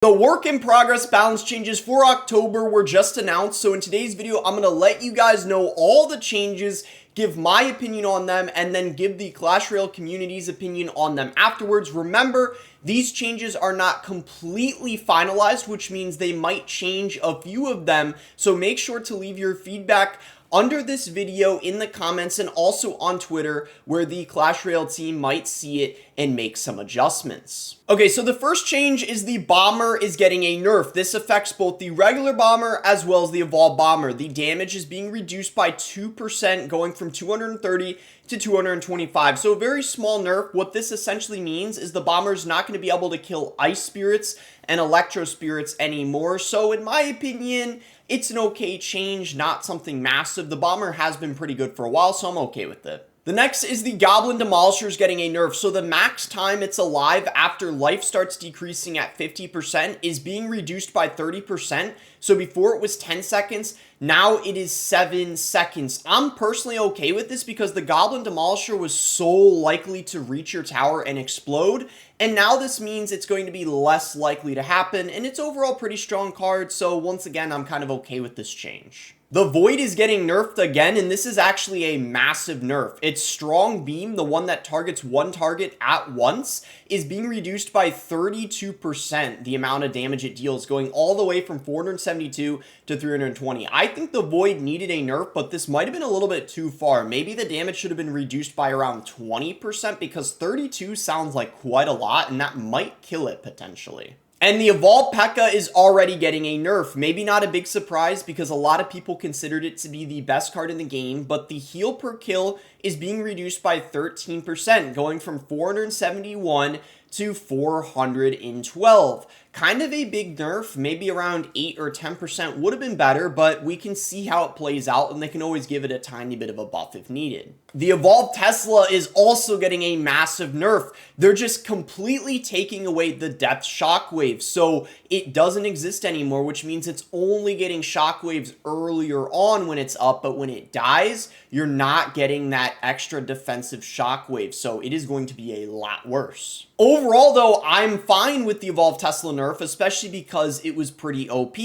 The work in progress balance changes for October were just announced, so in today's video, I'm going to let you guys know all the changes, give my opinion on them, and then give the Clash Royale community's opinion on them afterwards. Remember, these changes are not completely finalized, which means they might change a few of them, so make sure to leave your feedback under this video in the comments and also on Twitter, where the Clash Royale team might see it and make some adjustments. Okay, so the first change is the bomber is getting a nerf. This affects both the regular bomber as well as the evolved bomber. The damage is being reduced by 2%, going from 230 to 225. So a very small nerf. What this essentially means is the bomber is not going to be able to kill ice spirits and electro spirits anymore. So in my opinion, it's an okay change, not something massive. The bomber has been pretty good for a while, so I'm okay with it. The next is the Goblin Demolishers getting a nerf. So the max time it's alive after life starts decreasing at 50% is being reduced by 30%. So before it was 10 seconds, now it is 7 seconds. I'm personally okay with this because the Goblin Demolisher was so likely to reach your tower and explode. And now this means it's going to be less likely to happen. And it's overall pretty strong card. So once again, I'm kind of okay with this change. The Void is getting nerfed again, and this is actually a massive nerf. Its strong beam, the one that targets one target at once, is being reduced by 32%, the amount of damage it deals, going all the way from 472 to 320. I think the Void needed a nerf, but this might have been a little bit too far. Maybe the damage should have been reduced by around 20%, because 32 sounds like quite a lot, and that might kill it potentially. And the Evolved P.E.K.K.A. is already getting a nerf. Maybe not a big surprise because a lot of people considered it to be the best card in the game, but the heal per kill is being reduced by 13%, going from 471 to 412. Kind of a big nerf, maybe around 8 or 10% would have been better, but we can see how it plays out, and they can always give it a tiny bit of a buff if needed. The Evolved Tesla is also getting a massive nerf. They're just completely taking away the depth shockwave, so it doesn't exist anymore, which means it's only getting shockwaves earlier on when it's up, but when it dies, you're not getting that extra defensive shockwave, so it is going to be a lot worse. Overall, though, I'm fine with the Evolved Tesla nerf, especially because it was pretty OP,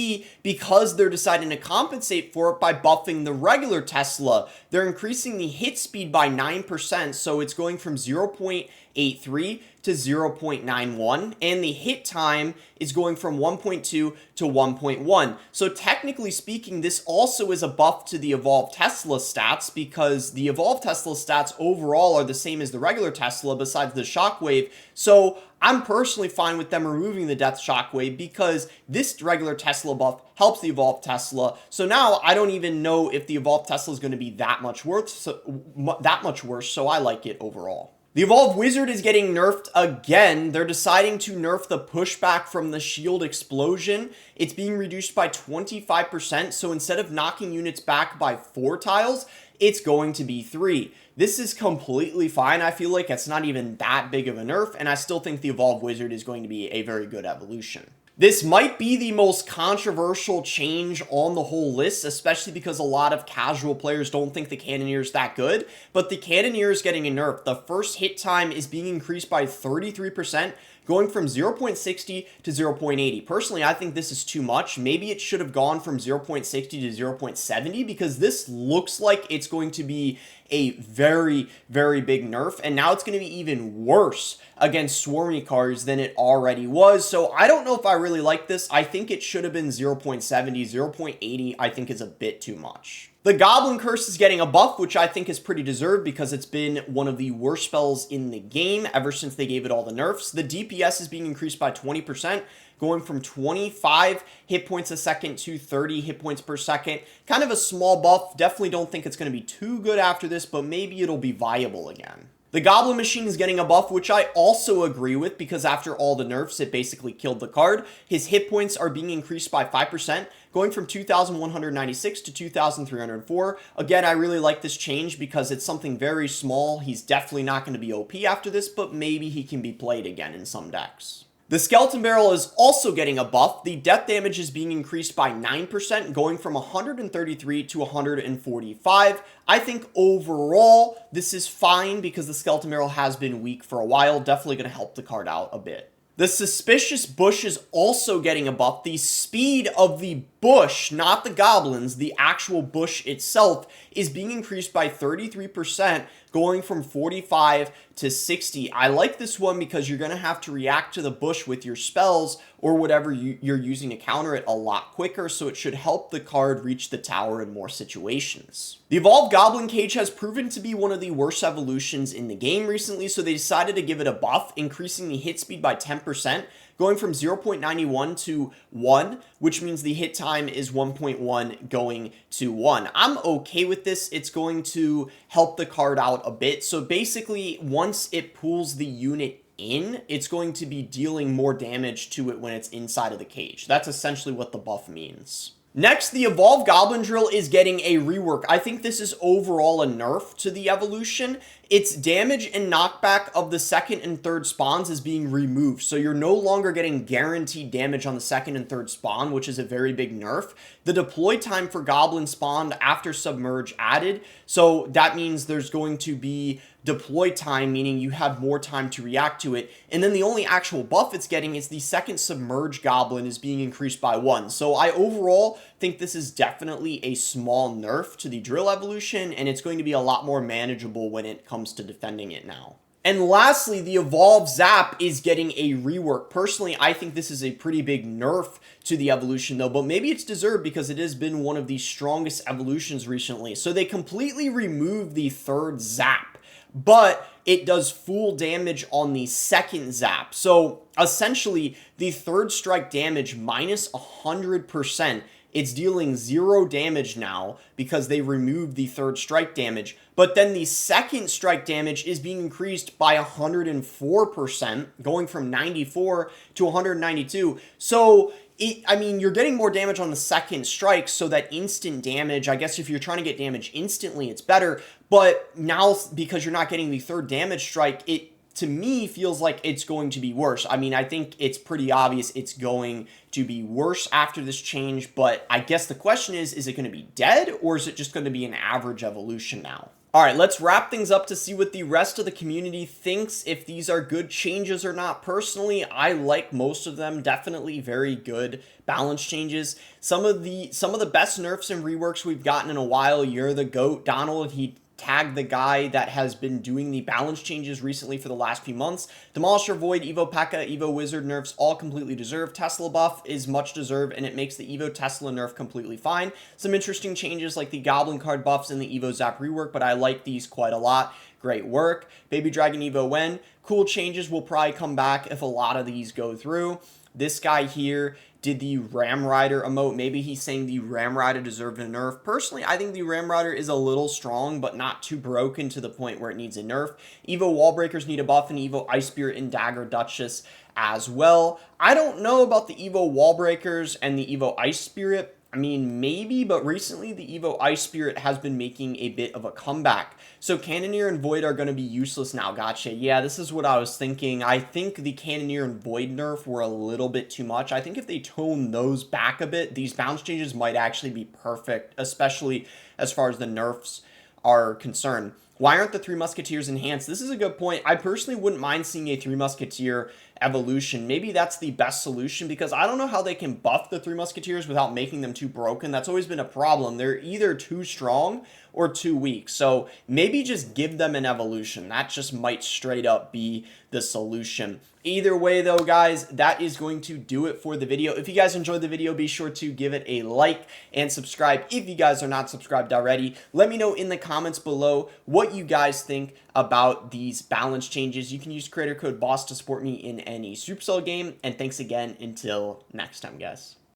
because they're deciding to compensate for it by buffing the regular Tesla. They're increasing the hit speed by 9%, so it's going from 0.83 to 0.91, and the hit time is going from 1.2 to 1.1. So technically speaking, this also is a buff to the Evolved Tesla stats, because the Evolved Tesla stats overall are the same as the regular Tesla besides the shockwave. So I'm personally fine with them removing the death shockwave because this regular Tesla buff helps the Evolved Tesla. So now I don't even know if the Evolved Tesla is going to be that much worse, so I like it overall. The Evolved Wizard is getting nerfed again. They're deciding to nerf the pushback from the shield explosion. It's being reduced by 25%, so instead of knocking units back by 4 tiles, it's going to be 3. This is completely fine. I feel like it's not even that big of a nerf, and I still think the Evolved Wizard is going to be a very good evolution. This might be the most controversial change on the whole list, especially because a lot of casual players don't think the cannoneer is that good, but the cannoneer is getting a nerf. The first hit time is being increased by 33%, going from 0.60 to 0.80. Personally, I think this is too much. Maybe it should have gone from 0.60 to 0.70 because this looks like it's going to be a very, very big nerf, and now it's going to be even worse against swarmy cards than it already was. So I don't know if I really like this. I think it should have been 0.70, 0.80 I think is a bit too much. The Goblin Curse is getting a buff, which I think is pretty deserved because it's been one of the worst spells in the game ever since they gave it all the nerfs. The DPS is being increased by 20%, going from 25 hit points a second to 30 hit points per second. Kind of a small buff. Definitely don't think it's going to be too good after this, but maybe it'll be viable again. The Goblin Machine is getting a buff, which I also agree with because after all the nerfs, it basically killed the card. His hit points are being increased by 5%, going from 2,196 to 2,304. Again, I really like this change because it's something very small. He's definitely not going to be OP after this, but maybe he can be played again in some decks. The Skeleton Barrel is also getting a buff. The death damage is being increased by 9%, going from 133 to 145. I think overall, this is fine because the Skeleton Barrel has been weak for a while. Definitely going to help the card out a bit. The suspicious bush is also getting a buff. The speed of the bush, not the goblins, the actual bush itself, is being increased by 33%, going from 45 to 60. I like this one because you're going to have to react to the bush with your spells or whatever you're using to counter it a lot quicker, so it should help the card reach the tower in more situations. The Evolved Goblin Cage has proven to be one of the worst evolutions in the game recently, so they decided to give it a buff, increasing the hit speed by 10%, going from 0.91 to 1, which means the hit time is 1.1 going to 1. I'm okay with this. It's going to help the card out a bit. So basically, once it pulls the unit in, it's going to be dealing more damage to it when it's inside of the cage. That's essentially what the buff means. Next, the Evolved Goblin Drill is getting a rework. I think this is overall a nerf to the evolution. Its damage and knockback of the second and third spawns is being removed. So you're no longer getting guaranteed damage on the second and third spawn, which is a very big nerf. The deploy time for Goblin spawned after Submerge added. So that means there's going to be deploy time, meaning you have more time to react to it. And then the only actual buff it's getting is the second Submerge Goblin is being increased by 1. So I overall think this is definitely a small nerf to the drill evolution, and it's going to be a lot more manageable when it comes to defending it now. And lastly, the Evolve Zap is getting a rework. Personally, I think this is a pretty big nerf to the evolution though, but maybe it's deserved because it has been one of the strongest evolutions recently. So they completely removed the third Zap, but it does full damage on the second Zap. So essentially, the third strike damage minus 100%. It's dealing 0 damage now because they removed the third strike damage. But then the second strike damage is being increased by 104%, going from 94 to 192. So you're getting more damage on the second strike, so that instant damage, I guess if you're trying to get damage instantly, it's better. But now, because you're not getting the third damage strike, it to me feels like it's going to be worse. I think it's pretty obvious it's going to be worse after this change, but I guess the question is it going to be dead, or is it just going to be an average evolution now? All right, let's wrap things up to see what the rest of the community thinks, if these are good changes or not. Personally, I like most of them. Definitely very good balance changes. Some of the best nerfs and reworks we've gotten in a while. You're the GOAT, Donald. He tagged the guy that has been doing the balance changes recently for the last few months. Demolisher, Void, Evo P.E.K.K.A, Evo Wizard nerfs all completely deserved. Tesla buff is much deserved, and it makes the Evo Tesla nerf completely fine. Some interesting changes like the Goblin card buffs and the Evo Zap rework, but I like these quite a lot. Great work. Baby Dragon Evo Wen. Cool changes will probably come back if a lot of these go through. This guy here did the Ram Rider emote. Maybe he's saying the Ram Rider deserved a nerf. Personally, I think the Ram Rider is a little strong, but not too broken to the point where it needs a nerf. Evo Wall Breakers need a buff, and Evo Ice Spirit and Dagger Duchess as well. I don't know about the Evo Wall Breakers and the Evo Ice Spirit. Maybe, but recently the Evo Ice Spirit has been making a bit of a comeback. So Cannoneer and Void are going to be useless now. Gotcha. Yeah, this is what I was thinking. I think the Cannoneer and Void nerf were a little bit too much. I think if they tone those back a bit, these bounce changes might actually be perfect, especially as far as the nerfs are concerned. Why aren't the Three Musketeers enhanced? This is a good point. I personally wouldn't mind seeing a Three Musketeer evolution. Maybe that's the best solution, because I don't know how they can buff the Three Musketeers without making them too broken. That's always been a problem. They're either too strong or too weak. So maybe just give them an evolution. That just might straight up be the solution. Either way though, guys, that is going to do it for the video. If you guys enjoyed the video, be sure to give it a like and subscribe if you guys are not subscribed already. Let me know in the comments below what you guys think about these balance changes. You can use creator code BOSS to support me in any Supercell game. And thanks again until next time, guys.